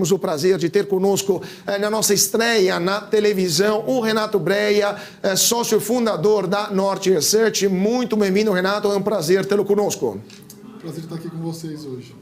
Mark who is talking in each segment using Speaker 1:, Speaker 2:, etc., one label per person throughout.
Speaker 1: Temos o prazer de ter conosco na nossa estreia na televisão o Renato Breia, sócio fundador da Norte Research. Muito bem-vindo, Renato. É um prazer tê-lo conosco.
Speaker 2: Prazer estar aqui com vocês hoje.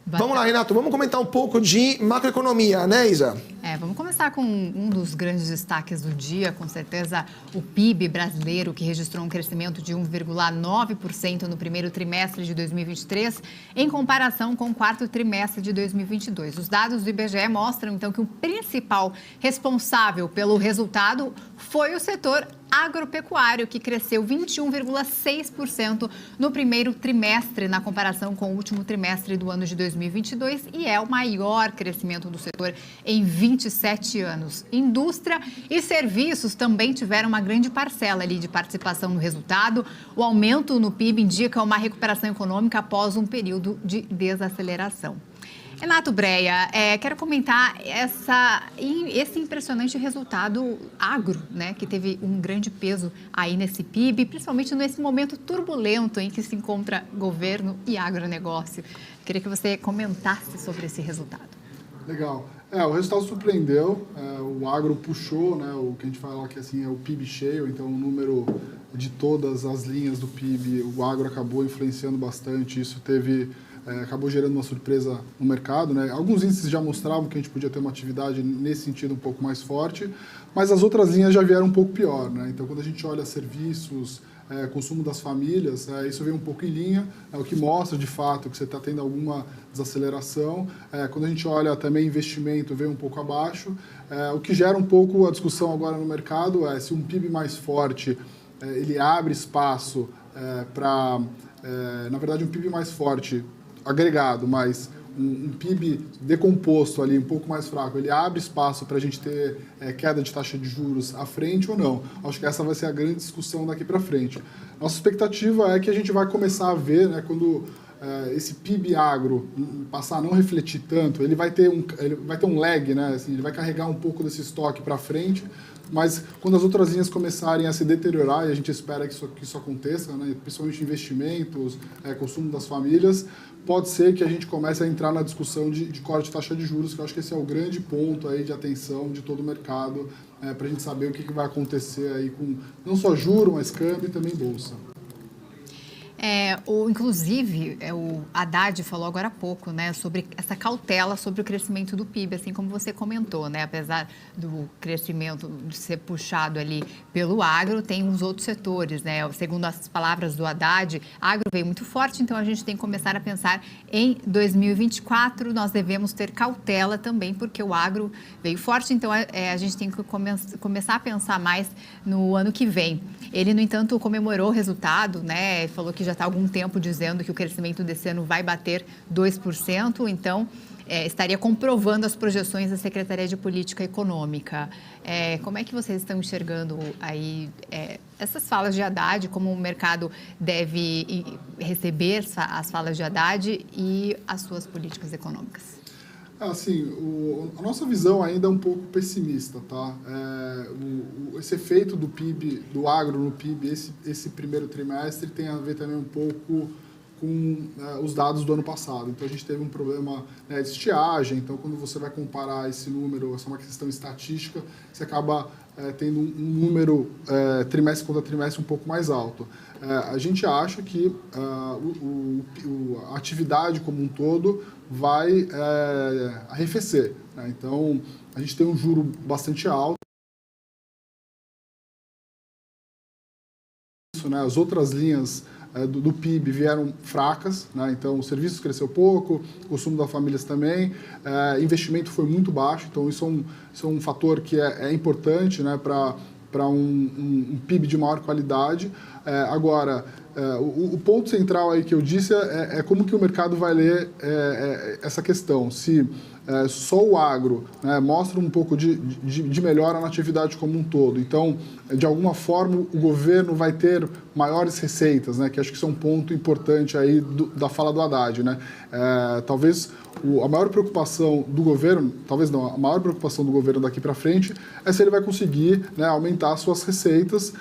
Speaker 1: Vamos lá, Renato. Vamos comentar um pouco de macroeconomia, né, Isa?
Speaker 3: Vamos começar com um dos grandes destaques do dia, com certeza o PIB brasileiro, que registrou um crescimento de 1,9% no primeiro trimestre de 2023, em comparação com o quarto trimestre de 2022. Os dados do IBGE mostram, então, que o principal responsável pelo resultado foi o setor agropecuário, que cresceu 21,6% no primeiro trimestre, na comparação com o último trimestre do ano de 2022, e é o maior crescimento do setor em 27 anos. Indústria e serviços também tiveram uma grande parcela ali de participação no resultado. O aumento no PIB indica uma recuperação econômica após um período de desaceleração. Renato Breia, quero comentar esse impressionante resultado agro, né, que teve um grande peso aí nesse PIB, principalmente nesse momento turbulento em que se encontra governo e agronegócio. Queria que você comentasse sobre esse resultado.
Speaker 2: Legal. O resultado surpreendeu, o agro puxou, né, o que a gente fala que assim, é o PIB cheio, então o número de todas as linhas do PIB, o agro acabou influenciando bastante, isso acabou gerando uma surpresa no mercado, né? Alguns índices já mostravam que a gente podia ter uma atividade nesse sentido um pouco mais forte, mas as outras linhas já vieram um pouco pior, né? Então, quando a gente olha serviços, consumo das famílias, isso vem um pouco em linha, o que mostra de fato que você está tendo alguma desaceleração. Quando a gente olha também investimento, vem um pouco abaixo, o que gera um pouco a discussão agora no mercado é se um PIB mais forte, ele abre espaço para, na verdade, um PIB mais forte agregado, mas um PIB decomposto ali, um pouco mais fraco, ele abre espaço para a gente ter queda de taxa de juros à frente ou não? Acho que essa vai ser a grande discussão daqui para frente. Nossa expectativa é que a gente vai começar a ver, né, quando esse PIB agro passar a não refletir tanto, ele vai ter um lag, né, assim, ele vai carregar um pouco desse estoque para frente, mas quando as outras linhas começarem a se deteriorar, e a gente espera que isso aconteça, né, principalmente investimentos, consumo das famílias, pode ser que a gente comece a entrar na discussão de corte de taxa de juros, que eu acho que esse é o grande ponto aí de atenção de todo o mercado, para a gente saber o que vai acontecer aí com não só juro, mas câmbio e também bolsa.
Speaker 3: Inclusive, o Haddad falou agora há pouco, né, sobre essa cautela sobre o crescimento do PIB, assim como você comentou, né, apesar do crescimento ser puxado ali pelo agro, tem uns outros setores, né, segundo as palavras do Haddad, agro veio muito forte, então a gente tem que começar a pensar em 2024, nós devemos ter cautela também, porque o agro veio forte, então a gente tem que começar a pensar mais no ano que vem. Ele, no entanto, comemorou o resultado, né, falou que já está há algum tempo dizendo que o crescimento desse ano vai bater 2%, então estaria comprovando as projeções da Secretaria de Política Econômica. Como é que vocês estão enxergando aí essas falas de Haddad, como o mercado deve receber as falas de Haddad e as suas políticas econômicas?
Speaker 2: Assim, a nossa visão ainda é um pouco pessimista, tá? Esse efeito do PIB, do agro no PIB, esse primeiro trimestre tem a ver também um pouco com os dados do ano passado. Então, a gente teve um problema, né, de estiagem. Então, quando você vai comparar esse número, essa é uma questão estatística, você acaba tendo um número trimestre contra trimestre um pouco mais alto. A gente acha que a atividade como um todo vai arrefecer, né? Então, a gente tem um juro bastante alto. Né? As outras linhas do PIB vieram fracas, né? Então, os serviços cresceu pouco, o consumo das famílias também, investimento foi muito baixo, então isso é um fator que é importante, né, para um PIB de maior qualidade. Agora, o ponto central aí que eu disse é como que o mercado vai ler essa questão. Se só o agro, né, mostra um pouco de melhora na atividade como um todo. Então, de alguma forma, o governo vai ter maiores receitas, né, que acho que isso é um ponto importante aí da fala do Haddad, né? Talvez a maior preocupação do governo, talvez não, a maior preocupação do governo daqui para frente é se ele vai conseguir, né, aumentar suas receitas,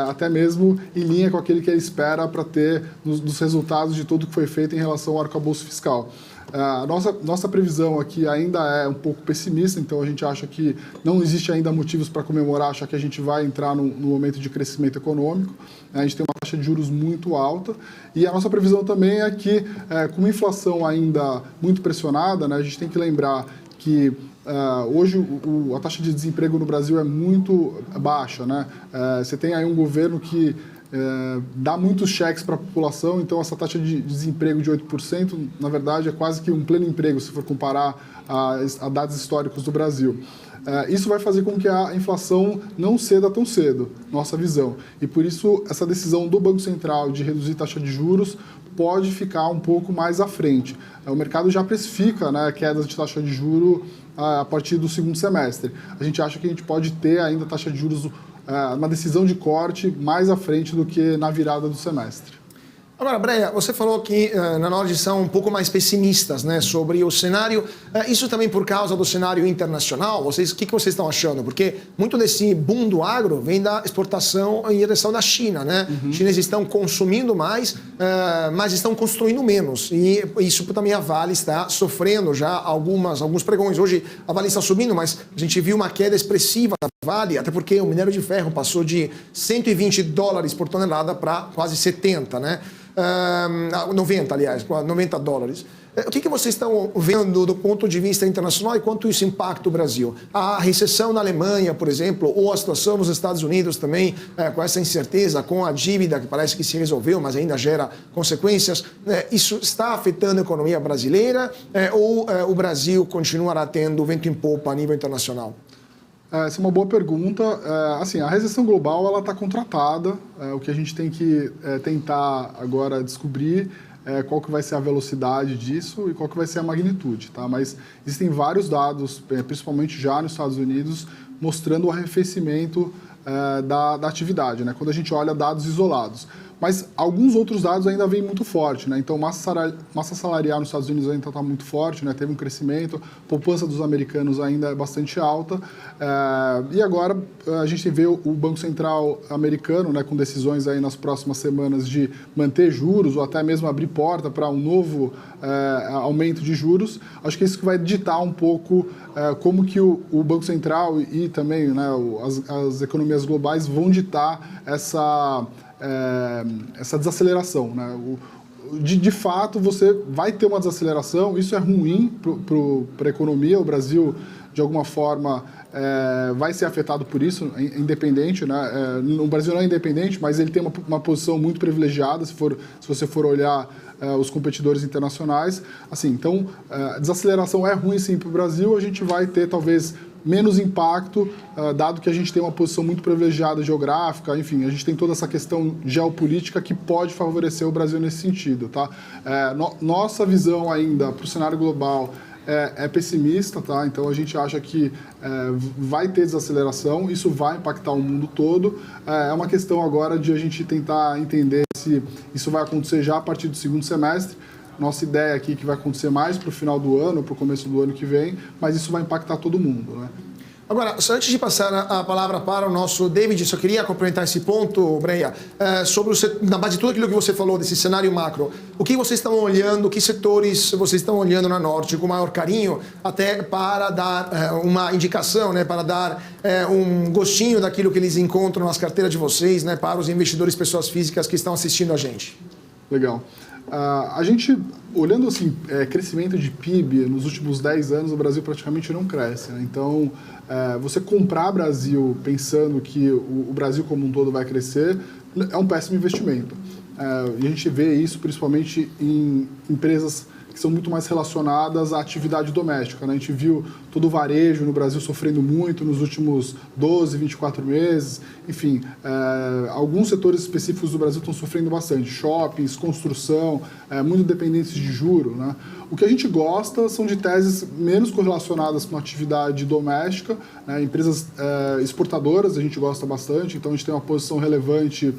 Speaker 2: até mesmo em linha com aquele que ele espera para ter nos resultados de tudo que foi feito em relação ao arcabouço fiscal. A nossa previsão aqui ainda é um pouco pessimista, então a gente acha que não existe ainda motivos para comemorar, achar que a gente vai entrar no momento de crescimento econômico. A gente tem uma taxa de juros muito alta e a nossa previsão também é que, com a inflação ainda muito pressionada, né, a gente tem que lembrar que hoje a taxa de desemprego no Brasil é muito baixa, né? Você tem aí um governo que dá muitos cheques para a população, então essa taxa de desemprego de 8%, na verdade, é quase que um pleno emprego, se for comparar a dados históricos do Brasil. Isso vai fazer com que a inflação não ceda tão cedo, nossa visão. E por isso, essa decisão do Banco Central de reduzir taxa de juros pode ficar um pouco mais à frente. O mercado já precifica, né, quedas de taxa de juros a partir do segundo semestre. A gente acha que a gente pode ter ainda taxa de juros, uma decisão de corte mais à frente do que na virada do semestre.
Speaker 1: Agora, Breia, você falou que na Nord são um pouco mais pessimistas, né, sobre o cenário. Isso também por causa do cenário internacional? O que vocês estão achando? Porque muito desse boom do agro vem da exportação em direção da China, né? Os chineses estão consumindo mais, mas estão construindo menos. E isso também a Vale está sofrendo já alguns pregões. Hoje a Vale está subindo, mas a gente viu uma queda expressiva da Vale, até porque o minério de ferro passou de $120 por tonelada para quase 70, né? 90, aliás, $90. O que vocês estão vendo do ponto de vista internacional e quanto isso impacta o Brasil? A recessão na Alemanha, por exemplo, ou a situação nos Estados Unidos também, com essa incerteza, com a dívida que parece que se resolveu, mas ainda gera consequências, isso está afetando a economia brasileira ou o Brasil continuará tendo vento em popa a nível internacional?
Speaker 2: Essa é uma boa pergunta. Assim, a recessão global ela está contratada. O que a gente tem que tentar agora descobrir é qual que vai ser a velocidade disso e qual que vai ser a magnitude, tá? Mas existem vários dados, principalmente já nos Estados Unidos, mostrando o arrefecimento da atividade, né? Quando a gente olha dados isolados. Mas alguns outros dados ainda vêm muito forte, né? Então, massa salarial nos Estados Unidos ainda está muito forte, né? Teve um crescimento, a poupança dos americanos ainda é bastante alta. E agora a gente vê o Banco Central americano, né, com decisões aí nas próximas semanas de manter juros ou até mesmo abrir porta para um novo aumento de juros. Acho que isso que vai ditar um pouco como que o Banco Central e também, né, as economias globais vão ditar essa desaceleração, né? De fato, você vai ter uma desaceleração, isso é ruim para a economia. O Brasil, de alguma forma, vai ser afetado por isso, independente, né? O Brasil não é independente, mas ele tem uma posição muito privilegiada, se você for olhar os competidores internacionais. Assim, então, a desaceleração é ruim sim para o Brasil, a gente vai ter talvez menos impacto, dado que a gente tem uma posição muito privilegiada geográfica, enfim, a gente tem toda essa questão geopolítica que pode favorecer o Brasil nesse sentido, tá? Nossa visão ainda para o cenário global é pessimista, tá? Então a gente acha que vai ter desaceleração, isso vai impactar o mundo todo. É uma questão agora de a gente tentar entender se isso vai acontecer já a partir do segundo semestre. Nossa ideia aqui é que vai acontecer mais para o final do ano, para o começo do ano que vem, mas isso vai impactar todo mundo, né?
Speaker 1: Agora, só antes de passar a palavra para o nosso David, só queria complementar esse ponto, Breia, sobre na base de tudo aquilo que você falou desse cenário macro. O que vocês estão olhando, que setores vocês estão olhando na Norte com maior carinho, até para dar uma indicação, né, para dar um gostinho daquilo que eles encontram nas carteiras de vocês, né, para os investidores, pessoas físicas que estão assistindo a gente?
Speaker 2: Legal. A gente, olhando assim, crescimento de PIB, nos últimos 10 anos o Brasil praticamente não cresce, né? Então, você comprar Brasil pensando que o Brasil como um todo vai crescer é um péssimo investimento. E a gente vê isso principalmente em empresas que são muito mais relacionadas à atividade doméstica, né? A gente viu todo o varejo no Brasil sofrendo muito nos últimos 12, 24 meses. Enfim, alguns setores específicos do Brasil estão sofrendo bastante. Shoppings, construção, muito dependentes de juro, né? O que a gente gosta são de teses menos correlacionadas com a atividade doméstica, né? Empresas exportadoras a gente gosta bastante, então a gente tem uma posição relevante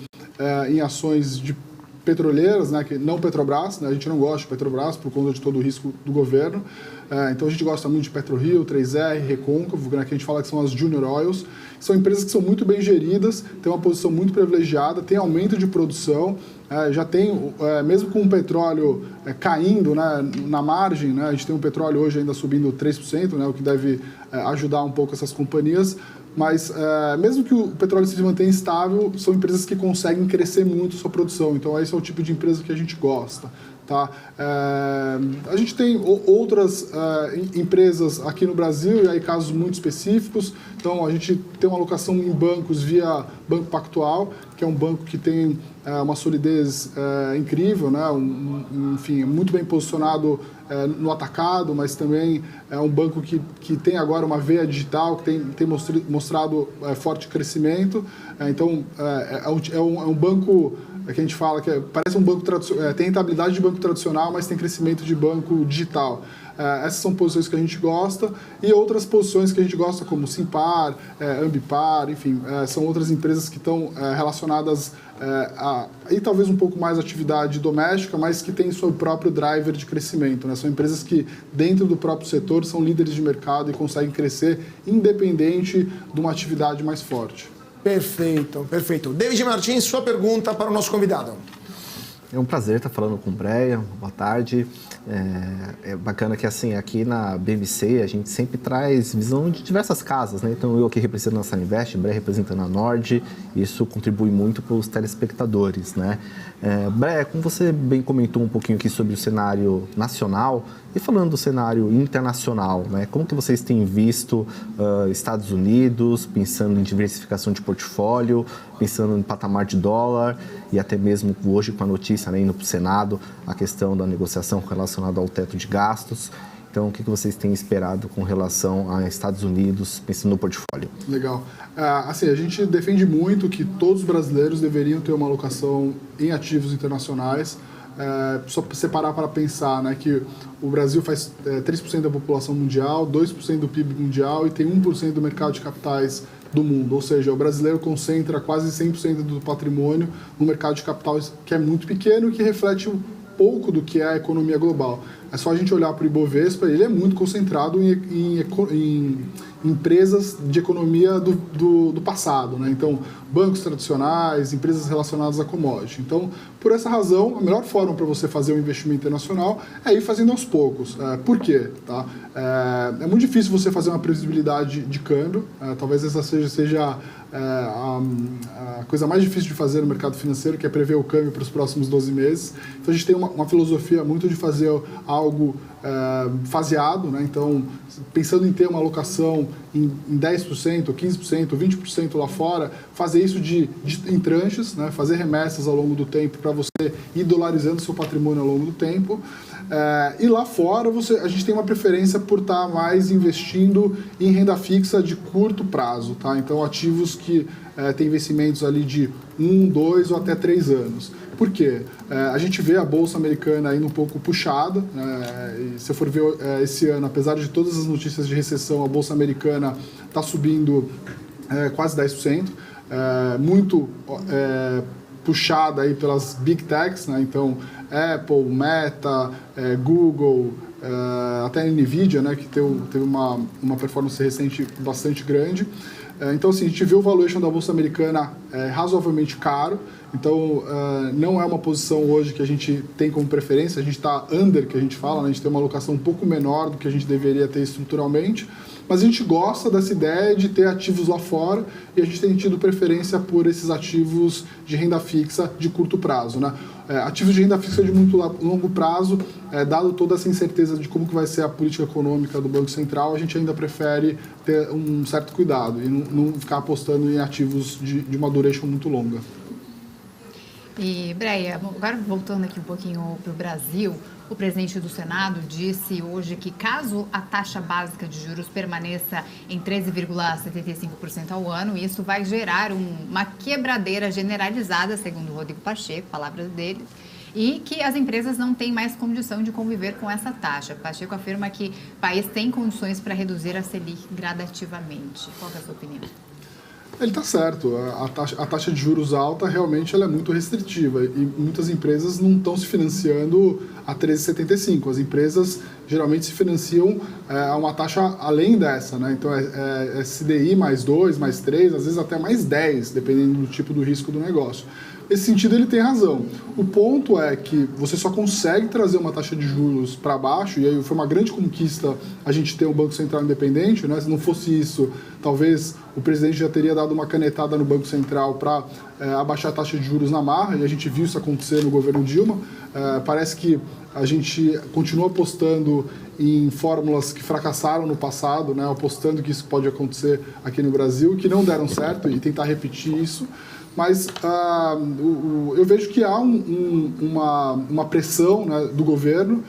Speaker 2: em ações de petroleiras, né, que não Petrobras, né, a gente não gosta de Petrobras por conta de todo o risco do governo, então a gente gosta muito de PetroRio, 3R, Recôncavo, né, que a gente fala que são as Junior Oils, são empresas que são muito bem geridas, têm uma posição muito privilegiada, tem aumento de produção, já tem, mesmo com o petróleo caindo, né, na margem, né, a gente tem um petróleo hoje ainda subindo 3%, né, o que deve ajudar um pouco essas companhias, mas mesmo que o petróleo se mantenha estável, são empresas que conseguem crescer muito sua produção, então esse é o tipo de empresa que a gente gosta. Tá? A gente tem outras empresas aqui no Brasil, e aí casos muito específicos. Então, a gente tem uma alocação em bancos via Banco Pactual, que é um banco que tem uma solidez incrível, né? Enfim, muito bem posicionado no atacado, mas também é um banco que tem agora uma veia digital, que tem mostrado forte crescimento. Então, é um banco que a gente fala que parece um banco tradicional, tem rentabilidade de banco tradicional, mas tem crescimento de banco digital. Essas são posições que a gente gosta, e outras posições que a gente gosta, como Simpar, Ambipar, enfim, são outras empresas que estão relacionadas e talvez um pouco mais atividade doméstica, mas que têm seu próprio driver de crescimento, né? São empresas que, dentro do próprio setor, são líderes de mercado e conseguem crescer independente de uma atividade mais forte.
Speaker 1: Perfeito, perfeito. David Martins, sua pergunta para o nosso convidado.
Speaker 4: É um prazer estar falando com o Breia. Boa tarde. É bacana que, assim, aqui na BMC a gente sempre traz visão de diversas casas, né? Então, eu aqui representando a Saninvest, Breia representando a Nord, isso contribui muito para os telespectadores, né? Breia, como você bem comentou um pouquinho aqui sobre o cenário nacional, e falando do cenário internacional, né? Como que vocês têm visto Estados Unidos, pensando em diversificação de portfólio, pensando em patamar de dólar, e até mesmo hoje com a notícia, né, indo para o Senado, a questão da negociação relacionada ao teto de gastos. Então, o que vocês têm esperado com relação a Estados Unidos, pensando no portfólio?
Speaker 2: Legal. Assim, a gente defende muito que todos os brasileiros deveriam ter uma alocação em ativos internacionais. Só separar para pensar, né, que o Brasil faz 3% da população mundial, 2% do PIB mundial e tem 1% do mercado de capitais do mundo. Ou seja, o brasileiro concentra quase 100% do patrimônio no mercado de capitais, que é muito pequeno e que reflete um pouco do que é a economia global. É só a gente olhar para o Ibovespa, ele é muito concentrado em empresas de economia do passado, né? Então, bancos tradicionais, empresas relacionadas a commodity. Então, por essa razão, a melhor forma para você fazer um investimento internacional é ir fazendo aos poucos. Por quê? Tá? É muito difícil você fazer uma previsibilidade de câmbio. Talvez essa seja a coisa mais difícil de fazer no mercado financeiro, que é prever o câmbio para os próximos 12 meses. Então, a gente tem uma filosofia muito de fazer algo faseado, né? Então, pensando em ter uma alocação em 10%, 15%, 20% lá fora, fazer isso em tranches, né? Fazer remessas ao longo do tempo para você ir dolarizando seu patrimônio ao longo do tempo. E lá fora, a gente tem uma preferência por estar mais investindo em renda fixa de curto prazo, tá? Então, ativos que têm vencimentos ali de 1, 2 ou até 3 anos. Por quê? A gente vê a Bolsa Americana indo um pouco puxada. E se eu for ver esse ano, apesar de todas as notícias de recessão, a Bolsa Americana está subindo quase 10%. Muito puxada aí pelas Big Techs, né? Então, Apple, Meta, Google, até a NVIDIA, né? Que teve uma performance recente bastante grande. Então, assim, a gente vê o valuation da Bolsa Americana razoavelmente caro. Então, não é uma posição hoje que a gente tem como preferência. A gente está under, que a gente fala, né? A gente tem uma alocação um pouco menor do que a gente deveria ter estruturalmente. Mas a gente gosta dessa ideia de ter ativos lá fora e a gente tem tido preferência por esses ativos de renda fixa de curto prazo, né? Ativos de renda fixa de muito longo prazo, dado toda essa incerteza de como que vai ser a política econômica do Banco Central, a gente ainda prefere ter um certo cuidado e não ficar apostando em ativos de uma duration muito longa.
Speaker 3: E, Breia, agora voltando aqui um pouquinho para o Brasil, o presidente do Senado disse hoje que caso a taxa básica de juros permaneça em 13,75% ao ano, isso vai gerar uma quebradeira generalizada, segundo o Rodrigo Pacheco, palavras dele, e que as empresas não têm mais condição de conviver com essa taxa. Pacheco afirma que o país tem condições para reduzir a Selic gradativamente. Qual é a sua opinião?
Speaker 2: Ele está certo. A taxa de juros alta realmente ela é muito restritiva e muitas empresas não estão se financiando a 13,75. As empresas geralmente se financiam a uma taxa além dessa, né? Então é CDI mais 2, mais 3, às vezes até mais 10, dependendo do tipo do risco do negócio. esse sentido ele tem razão. O ponto é que você só consegue trazer uma taxa de juros para baixo, e aí foi uma grande conquista a gente ter um Banco Central independente, né? Se não fosse isso, talvez o presidente já teria dado uma canetada no Banco Central para abaixar a taxa de juros na marra, e a gente viu isso acontecer no governo Dilma. Parece que a gente continua apostando em fórmulas que fracassaram no passado, né? Apostando que isso pode acontecer aqui no Brasil, que não deram certo, e tentar repetir isso. Mas eu vejo que há uma pressão, né, do governo.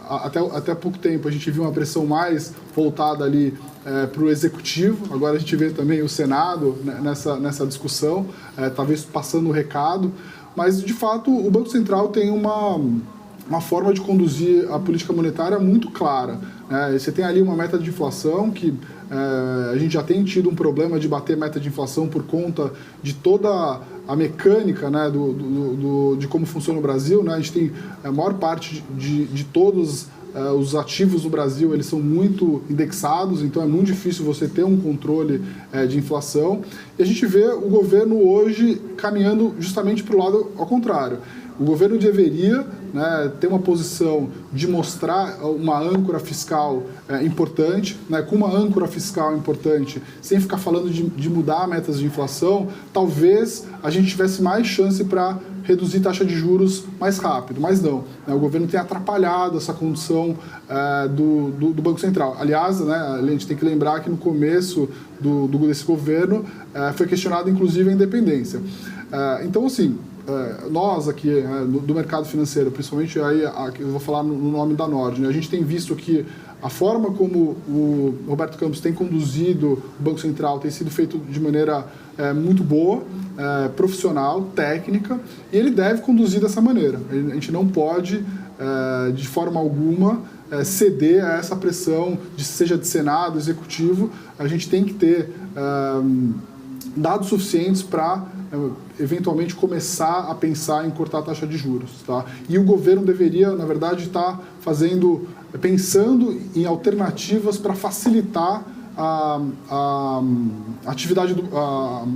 Speaker 2: Até pouco tempo a gente viu uma pressão mais voltada ali para o executivo. Agora a gente vê também o Senado, né, nessa discussão, talvez passando o recado. Mas, de fato, o Banco Central tem uma forma de conduzir a política monetária muito clara, né? Você tem ali uma meta de inflação que a gente já tem tido um problema de bater meta de inflação por conta de toda a mecânica, né, de como funciona o Brasil, né? A gente tem a maior parte de todos os ativos do Brasil, eles são muito indexados, então é muito difícil você ter um controle de inflação. E a gente vê o governo hoje caminhando justamente para o lado ao contrário. O governo deveria, né, ter uma posição de mostrar uma âncora fiscal importante, né, com uma âncora fiscal importante, sem ficar falando de mudar metas de inflação, talvez a gente tivesse mais chance para reduzir taxa de juros mais rápido, mas não. Né, o governo tem atrapalhado essa condição do Banco Central. Aliás, né, a gente tem que lembrar que no começo desse governo foi questionada inclusive a independência. Então, assim, nós aqui do mercado financeiro, principalmente aí eu vou falar no nome da Nord, né? A gente tem visto que a forma como o Roberto Campos tem conduzido o Banco Central tem sido feito de maneira muito boa, profissional, técnica, e ele deve conduzir dessa maneira. A gente não pode, de forma alguma, ceder a essa pressão, seja de Senado, Executivo. A gente tem que ter dados suficientes para eventualmente começar a pensar em cortar a taxa de juros, tá? E o governo deveria, na verdade, estar pensando em alternativas para facilitar a atividade,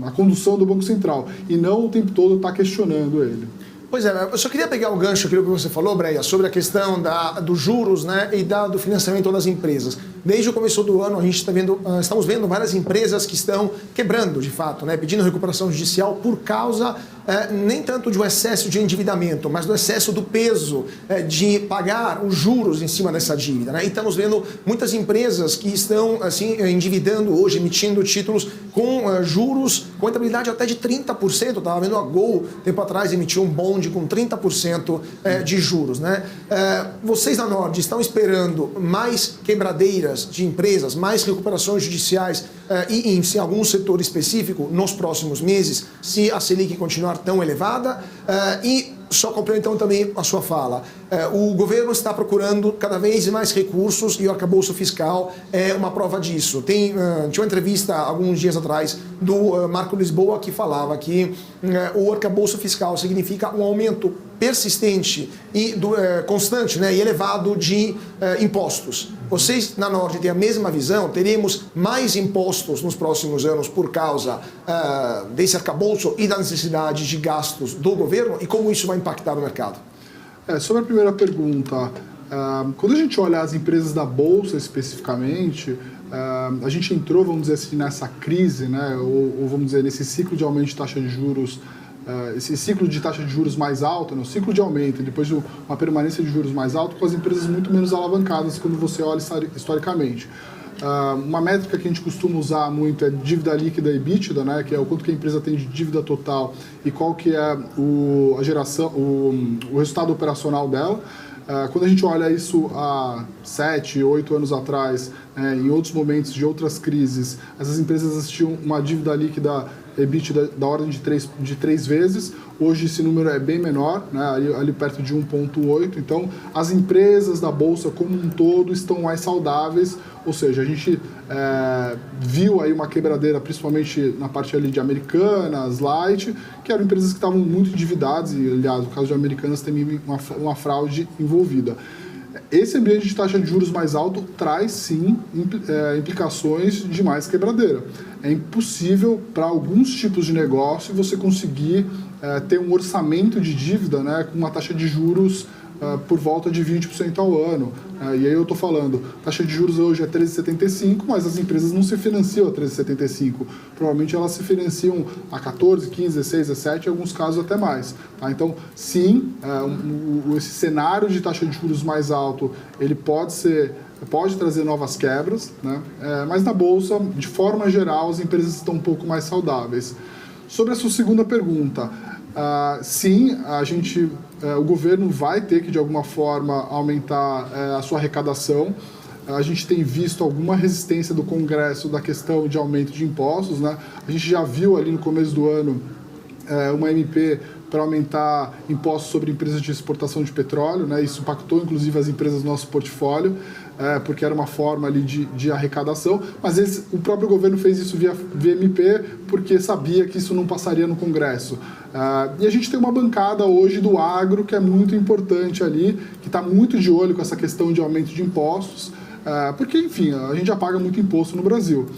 Speaker 2: a condução do Banco Central, e não o tempo todo estar questionando ele.
Speaker 1: Pois é, eu só queria pegar o gancho aquilo que você falou, Breia, sobre a questão dos juros, né, e do financiamento das empresas. Desde o começo do ano, a gente estamos vendo várias empresas que estão quebrando, de fato, né, pedindo recuperação judicial por causa nem tanto de um excesso de endividamento, mas do excesso do peso de pagar os juros em cima dessa dívida, né? E estamos vendo muitas empresas que estão assim endividando hoje, emitindo títulos com juros com rentabilidade até de 30%. Eu estava vendo a Gol, tempo atrás, emitiu um bond com 30% de juros, né? Vocês da Nord estão esperando mais quebradeiras de empresas, mais recuperações judiciais e em algum setor específico nos próximos meses, se a Selic continuar tão elevada? E só complementando também a sua fala, o governo está procurando cada vez mais recursos e o arcabouço fiscal é uma prova disso. Tinha uma entrevista alguns dias atrás do Marco Lisboa que falava que o arcabouço fiscal significa um aumento persistente e constante, né, e elevado de impostos. Vocês na Nord têm a mesma visão? Teremos mais impostos nos próximos anos por causa desse arcabouço e da necessidade de gastos do governo? E como isso vai impactar o mercado?
Speaker 2: Sobre a primeira pergunta, quando a gente olha as empresas da Bolsa especificamente, a gente entrou, vamos dizer assim, nessa crise, né, ou vamos dizer, nesse ciclo de aumento de taxa de juros, esse ciclo de taxa de juros mais alta, né, o ciclo de aumento e depois de uma permanência de juros mais alto, com as empresas muito menos alavancadas quando você olha historicamente. Uma métrica que a gente costuma usar muito é dívida líquida e EBITDA, né, que é o quanto que a empresa tem de dívida total e qual que é a geração, o resultado operacional dela. Quando a gente olha isso há 7, 8 anos atrás, em outros momentos de outras crises, essas empresas assistiam uma dívida líquida EBITDA da ordem de 3 vezes. Hoje esse número é bem menor, né, ali perto de 1,8. Então, as empresas da Bolsa como um todo estão mais saudáveis, ou seja, a gente viu aí uma quebradeira, principalmente na parte ali de Americanas, Light, que eram empresas que estavam muito endividadas, e aliás, no caso de Americanas tem uma fraude envolvida. esse ambiente de taxa de juros mais alto traz, sim, implicações de mais quebradeira. É impossível, para alguns tipos de negócio, você conseguir ter um orçamento de dívida, né, com uma taxa de juros por volta de 20% ao ano. E aí eu estou falando, taxa de juros hoje é 13,75, mas as empresas não se financiam a 13,75. Provavelmente elas se financiam a 14, 15, 16, 17, em alguns casos até mais. Tá? Então, sim, esse cenário de taxa de juros mais alto, ele pode trazer novas quebras, né? Mas na Bolsa, de forma geral, as empresas estão um pouco mais saudáveis. Sobre a sua segunda pergunta, sim, o governo vai ter que, de alguma forma, aumentar a sua arrecadação. A gente tem visto alguma resistência do Congresso da questão de aumento de impostos, né? A gente já viu ali no começo do ano uma MP para aumentar impostos sobre empresas de exportação de petróleo, né? Isso impactou, inclusive, as empresas do nosso portfólio, porque era uma forma ali de arrecadação, mas o próprio governo fez isso via MP porque sabia que isso não passaria no Congresso. E a gente tem uma bancada hoje do agro que é muito importante ali, que está muito de olho com essa questão de aumento de impostos, porque, enfim, a gente já paga muito imposto no Brasil.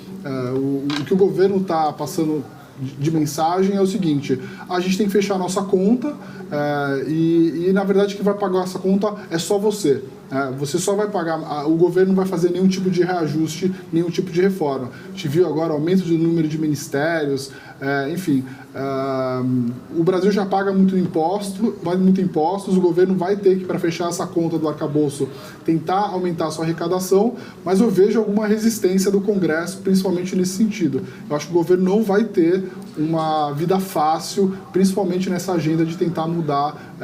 Speaker 2: O que o governo está passando de mensagem é o seguinte: a gente tem que fechar a nossa conta e na verdade quem vai pagar essa conta é só você. Você só vai pagar, o governo não vai fazer nenhum tipo de reajuste, nenhum tipo de reforma. A gente viu agora aumento do número de ministérios, enfim. O Brasil já paga muito impostos, o governo vai ter que, para fechar essa conta do arcabouço, tentar aumentar a sua arrecadação, mas eu vejo alguma resistência do Congresso, principalmente nesse sentido. Eu acho que o governo não vai ter uma vida fácil, principalmente nessa agenda de tentar mudar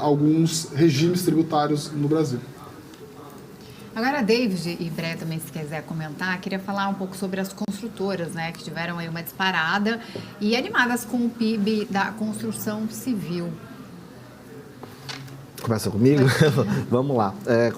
Speaker 2: alguns regimes tributários no Brasil.
Speaker 3: Agora, David e Bré também, se quiser comentar, queria falar um pouco sobre as construtoras, né, que tiveram aí uma disparada e animadas com o PIB da construção civil.
Speaker 4: Começa comigo? Vamos lá.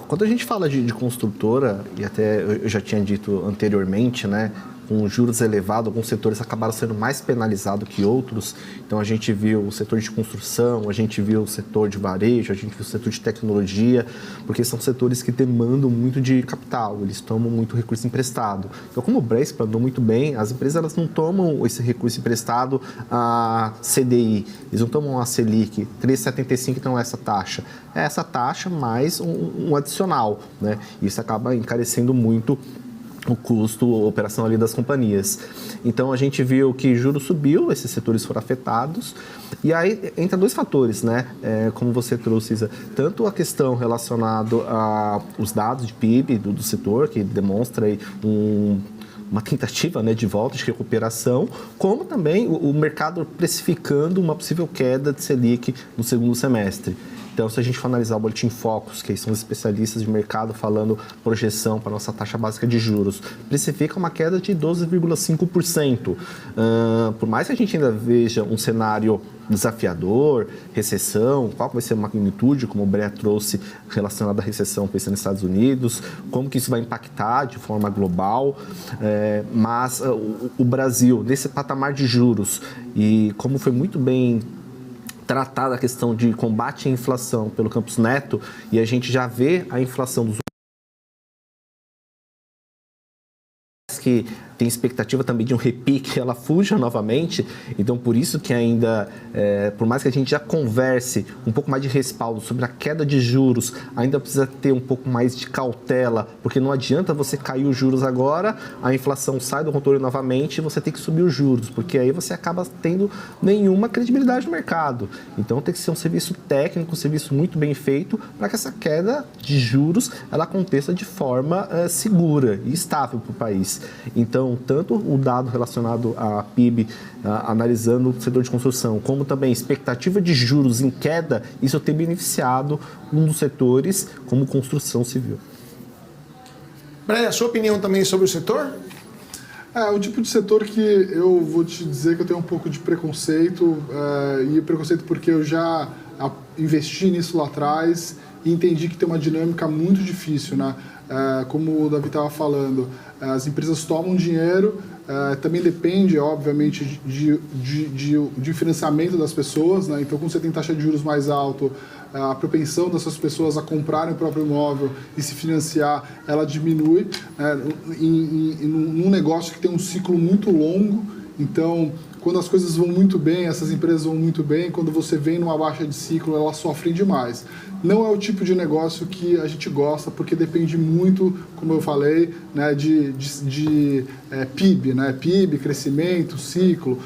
Speaker 4: Quando a gente fala de construtora, e até eu já tinha dito anteriormente, né, com juros elevados, alguns setores acabaram sendo mais penalizados que outros. Então, a gente viu o setor de construção, a gente viu o setor de varejo, a gente viu o setor de tecnologia, porque são setores que demandam muito de capital, eles tomam muito recurso emprestado. Então, como o Bré explanou muito bem, as empresas elas não tomam esse recurso emprestado a CDI, eles não tomam a Selic, 3,75, então essa taxa. É essa taxa mais um adicional, né? Isso acaba encarecendo muito o custo, a operação ali das companhias. Então, a gente viu que juros subiu, esses setores foram afetados, e aí entra dois fatores, né? Como você trouxe, Isa, tanto a questão relacionada aos dados de PIB do setor, que demonstra aí uma tentativa, né, de volta, de recuperação, como também o mercado precificando uma possível queda de Selic no segundo semestre. Então, se a gente for analisar o Boletim Focus, que são os especialistas de mercado falando projeção para a nossa taxa básica de juros, precifica uma queda de 12,5%. Por mais que a gente ainda veja um cenário desafiador, recessão, qual vai ser a magnitude, como o Bré trouxe, relacionado à recessão pensando nos Estados Unidos, como que isso vai impactar de forma global, mas o Brasil, nesse patamar de juros, e como foi muito bem tratada a questão de combate à inflação pelo Campos Neto, e a gente já vê a inflação dos que tem expectativa também de um repique, ela fuja novamente. Então, por isso que ainda, por mais que a gente já converse um pouco mais de respaldo sobre a queda de juros, ainda precisa ter um pouco mais de cautela, porque não adianta você cair os juros agora, a inflação sai do controle novamente e você tem que subir os juros, porque aí você acaba tendo nenhuma credibilidade no mercado. Então, tem que ser um serviço técnico, um serviço muito bem feito, para que essa queda de juros ela aconteça de forma segura e estável para o país. Então, tanto o dado relacionado a PIB, analisando o setor de construção, como também expectativa de juros em queda, isso tem beneficiado um dos setores como construção civil.
Speaker 1: Bré, a sua opinião também sobre o setor?
Speaker 2: O tipo de setor que eu vou te dizer que eu tenho um pouco de preconceito, e preconceito porque eu já investi nisso lá atrás e entendi que tem uma dinâmica muito difícil, né? Como o Davi estava falando, as empresas tomam dinheiro, também depende, obviamente, de financiamento das pessoas, né? Então, quando você tem taxa de juros mais alto, a propensão dessas pessoas a comprarem o próprio imóvel e se financiar, ela diminui, né, num negócio que tem um ciclo muito longo. Então, quando as coisas vão muito bem, essas empresas vão muito bem, quando você vem numa baixa de ciclo, elas sofrem demais. Não é o tipo de negócio que a gente gosta, porque depende muito, como eu falei, né, de PIB, né? PIB, crescimento, ciclo.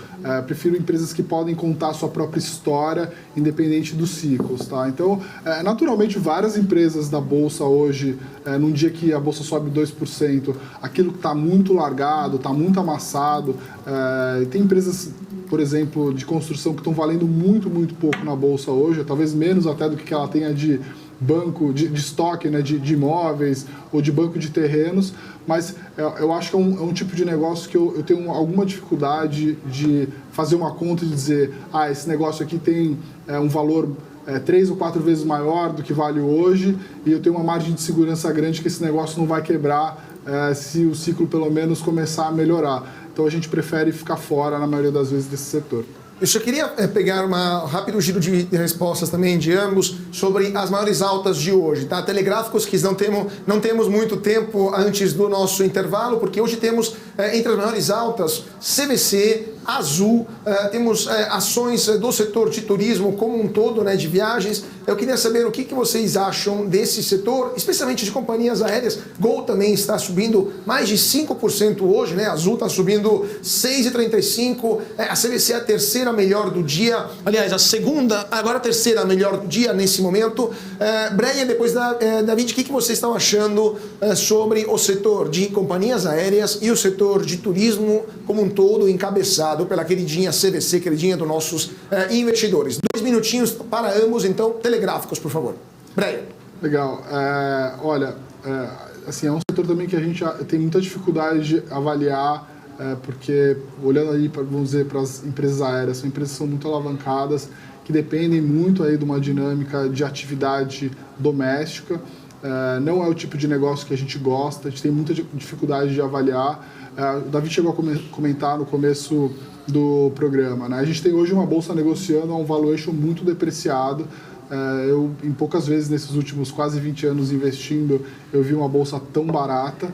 Speaker 2: Prefiro empresas que podem contar a sua própria história, independente dos ciclos. Tá? Então, naturalmente, várias empresas da Bolsa hoje, num dia que a Bolsa sobe 2%, aquilo está muito largado, está muito amassado. Tem empresas, por exemplo, de construção que estão valendo muito, muito pouco na Bolsa hoje, talvez menos até do que ela tenha de banco, de estoque, né, de imóveis ou de banco de terrenos, mas eu acho que é um tipo de negócio que eu tenho alguma dificuldade de fazer uma conta e dizer, esse negócio aqui tem um valor 3 ou 4 vezes maior do que vale hoje e eu tenho uma margem de segurança grande que esse negócio não vai quebrar se o ciclo pelo menos começar a melhorar. Então a gente prefere ficar fora, na maioria das vezes, desse setor.
Speaker 1: Eu só queria pegar um rápido giro de respostas também de ambos sobre as maiores altas de hoje, tá? Telegráficos que não temos muito tempo antes do nosso intervalo, porque hoje temos entre as maiores altas CVC, Azul, temos ações do setor de turismo como um todo, né, de viagens. Eu queria saber o que vocês acham desse setor, especialmente de companhias aéreas. Gol também está subindo mais de 5% hoje, né? Azul está subindo 6,35%, a CVC é a terceira melhor do dia, aliás, a segunda, agora a terceira melhor do dia nesse momento. Breia, depois da David, o que vocês estão achando sobre o setor de companhias aéreas e o setor de turismo como um todo, encabeçado pela queridinha CVC, queridinha dos nossos investidores? 2 minutinhos para ambos, então, telegráficos, por favor. Breia.
Speaker 2: Legal. Olha, assim, é um setor também que a gente tem muita dificuldade de avaliar, porque olhando aí, vamos dizer, para as empresas aéreas, são empresas que são muito alavancadas, que dependem muito aí de uma dinâmica de atividade doméstica. Não é o tipo de negócio que a gente gosta, a gente tem muita dificuldade de avaliar. O David chegou a comentar no começo do programa, né? A gente tem hoje uma bolsa negociando a um valuation muito depreciado. Eu, em poucas vezes nesses últimos quase 20 anos investindo, eu vi uma bolsa tão barata.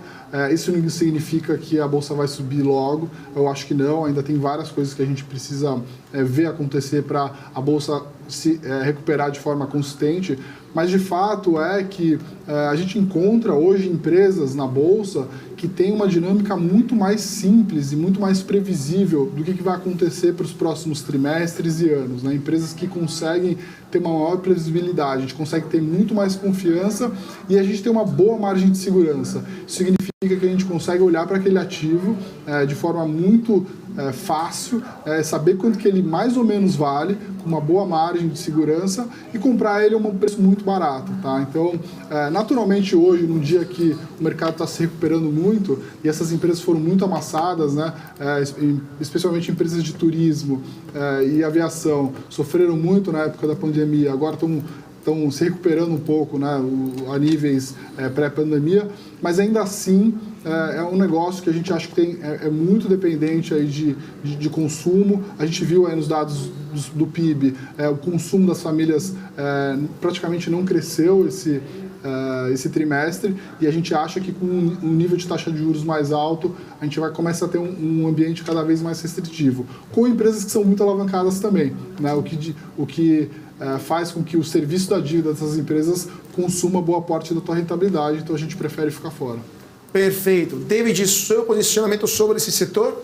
Speaker 2: Isso não significa que a bolsa vai subir logo, eu acho que não, ainda tem várias coisas que a gente precisa ver acontecer para a bolsa se recuperar de forma consistente, mas de fato é que a gente encontra hoje empresas na bolsa que tem uma dinâmica muito mais simples e muito mais previsível do que vai acontecer para os próximos trimestres e anos, né? Empresas que conseguem ter uma maior previsibilidade, a gente consegue ter muito mais confiança e a gente tem uma boa margem de segurança. Isso significa que a gente consegue olhar para aquele ativo de forma muito fácil, saber quanto que ele mais ou menos vale, com uma boa margem de segurança e comprar ele a um preço muito barato, tá? Então, naturalmente hoje, num dia que o mercado está se recuperando muito e essas empresas foram muito amassadas, né? Especialmente empresas de turismo e aviação, sofreram muito na época da pandemia, agora estão se recuperando um pouco, né, a níveis pré-pandemia, mas ainda assim é um negócio que a gente acha que é muito dependente aí de consumo. A gente viu aí nos dados do PIB, o consumo das famílias praticamente não cresceu esse trimestre, e a gente acha que com um nível de taxa de juros mais alto, a gente vai começar a ter um ambiente cada vez mais restritivo, com empresas que são muito alavancadas também, né, o que faz com que o serviço da dívida dessas empresas consuma boa parte da tua rentabilidade, então a gente prefere ficar fora.
Speaker 1: Perfeito. David, seu posicionamento sobre esse setor?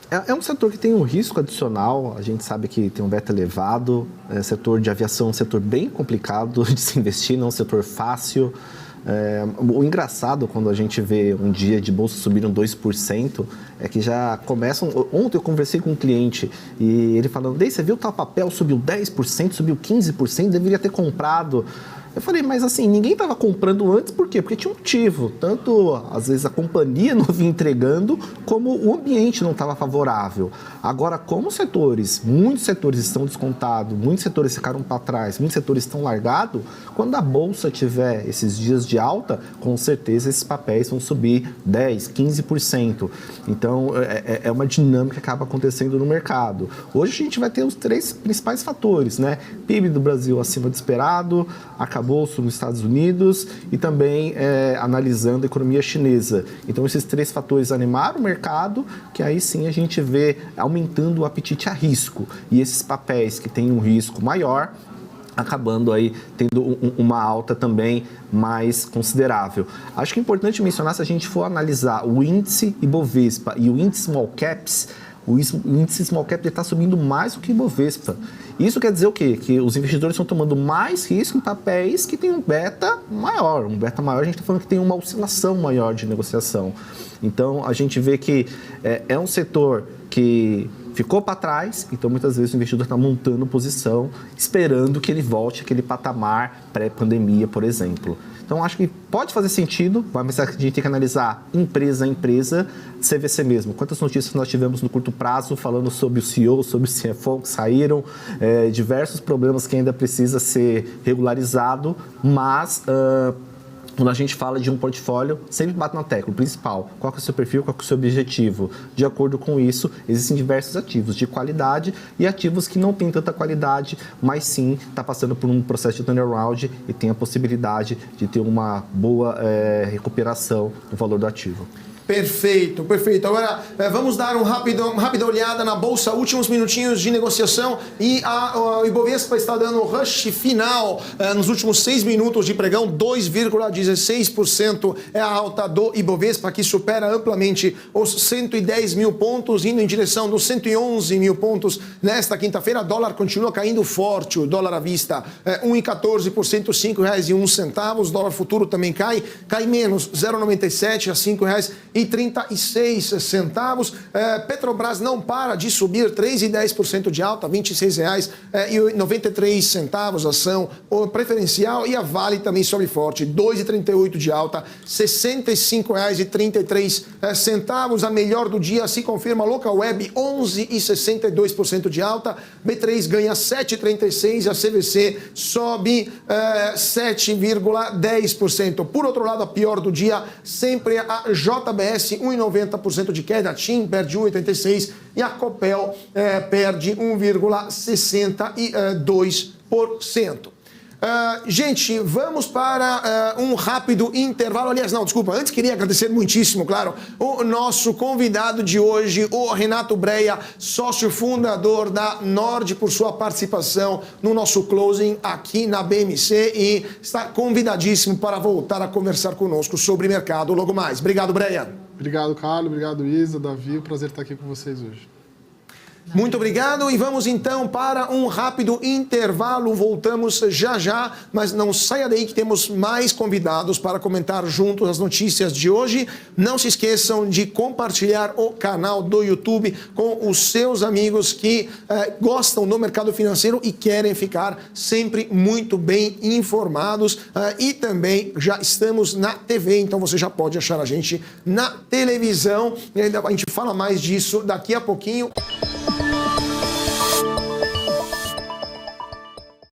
Speaker 4: É um setor que tem um risco adicional, a gente sabe que tem um beta elevado, setor de aviação é um setor bem complicado de se investir, não é um setor fácil. O engraçado quando a gente vê um dia de bolsa subindo 2% é que já começam... Ontem eu conversei com um cliente e ele falando, Dei, você viu tal papel, subiu 10%, subiu 15%, deveria ter comprado. Eu falei, mas assim, ninguém estava comprando antes, por quê? Porque tinha um motivo. Tanto, às vezes, a companhia não vinha entregando, como o ambiente não estava favorável. Agora, como muitos setores estão descontados, muitos setores ficaram para trás, muitos setores estão largados, quando a bolsa tiver esses dias de alta, com certeza esses papéis vão subir 10%, 15%. Então, é uma dinâmica que acaba acontecendo no mercado. Hoje a gente vai ter os 3 principais fatores, né? PIB do Brasil acima do esperado, arcabouço nos Estados Unidos e também analisando a economia chinesa. Então, esses três fatores animaram o mercado, que aí sim a gente vê aumentando o apetite a risco. E esses papéis que têm um risco maior, acabando aí tendo uma alta também mais considerável. Acho que é importante mencionar, se a gente for analisar o índice Ibovespa e o índice Small Caps, o índice Small Cap está subindo mais do que o Ibovespa. Isso quer dizer o quê? Que os investidores estão tomando mais risco em papéis que têm um beta maior. Um beta maior, a gente está falando que tem uma oscilação maior de negociação. Então, a gente vê que é um setor que ficou para trás, então muitas vezes o investidor está montando posição, esperando que ele volte àquele patamar pré-pandemia, por exemplo. Então, acho que pode fazer sentido, mas a gente tem que analisar empresa a empresa, CVC mesmo. Quantas notícias nós tivemos no curto prazo falando sobre o CEO, sobre o CFO que saíram, diversos problemas que ainda precisa ser regularizado, mas quando a gente fala de um portfólio, sempre bate na tecla, o principal. Qual que é o seu perfil, qual que é o seu objetivo? De acordo com isso, existem diversos ativos de qualidade e ativos que não têm tanta qualidade, mas sim está passando por um processo de turnaround e tem a possibilidade de ter uma boa recuperação do valor do ativo.
Speaker 1: Perfeito, perfeito. Agora vamos dar uma rápida olhada na Bolsa, últimos minutinhos de negociação e o Ibovespa está dando rush final nos últimos 6 minutos de pregão, 2,16% é a alta do Ibovespa, que supera amplamente os 110 mil pontos, indo em direção dos 111 mil pontos nesta quinta-feira. O dólar continua caindo forte, o dólar à vista 1,14%, R$ 5,01, o dólar futuro também cai menos, 0,97 a R$ 5,36. Petrobras não para de subir, 3,10% de alta, R$ 26,93 ação preferencial, e a Vale também sobe forte, 2,38 de alta, R$ 65,33. A melhor do dia se confirma Local Web, 11,62% de alta, B3 ganha 7,36, a CVC sobe 7,10%. Por outro lado, a pior do dia, sempre a JBS, 1,90% de queda, a TIM perde 1,86% e a Copel perde 1,62%. Gente, vamos para um rápido intervalo. Aliás, não, desculpa, antes queria agradecer muitíssimo, claro, o nosso convidado de hoje, o Renato Breia, sócio fundador da Nord, por sua participação no nosso closing aqui na BMC, e está convidadíssimo para voltar a conversar conosco sobre mercado logo mais. Obrigado, Breia.
Speaker 2: Obrigado, Carlos. Obrigado, Isa, Davi. Um prazer estar aqui com vocês hoje.
Speaker 1: Muito obrigado, e vamos então para um rápido intervalo. Voltamos já já, mas não saia daí que temos mais convidados para comentar juntos as notícias de hoje. Não se esqueçam de compartilhar o canal do YouTube com os seus amigos que gostam do mercado financeiro e querem ficar sempre muito bem informados. E também já estamos na TV, então você já pode achar a gente na televisão. A gente fala mais disso daqui a pouquinho.